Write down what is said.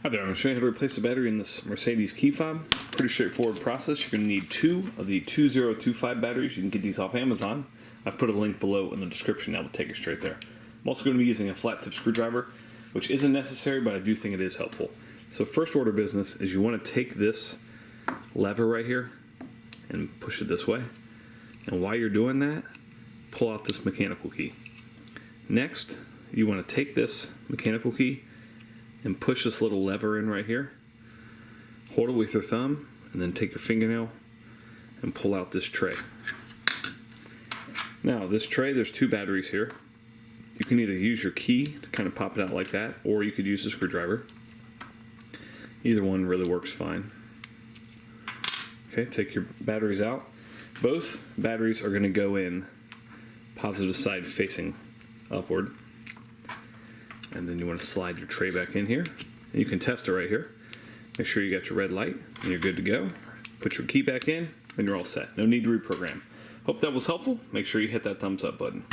Hi there, I'm showing you how to replace the battery in this Mercedes key fob. Pretty straightforward process. You're going to need 2 of the 2025 batteries. You can get these off Amazon. I've put a link below in the description that will take you straight there. I'm also going to be using a flat tip screwdriver, which isn't necessary, but I do think it is helpful. So first order business is you want to take this lever right here and push it this way. And while you're doing that, pull out this mechanical key. Next, you want to take this mechanical key and push this little lever in right here. Hold it with your thumb and then take your fingernail and pull out this tray. Now this tray, there's 2 batteries here. You can either use your key to kind of pop it out like that, or you could use a screwdriver. Either one really works fine. Okay, take your batteries out. Both batteries are going to go in positive side facing upward. And then you want to slide your tray back in here. And you can test it right here. Make sure you got your red light and you're good to go. Put your key back in and you're all set. No need to reprogram. Hope that was helpful. Make sure you hit that thumbs up button.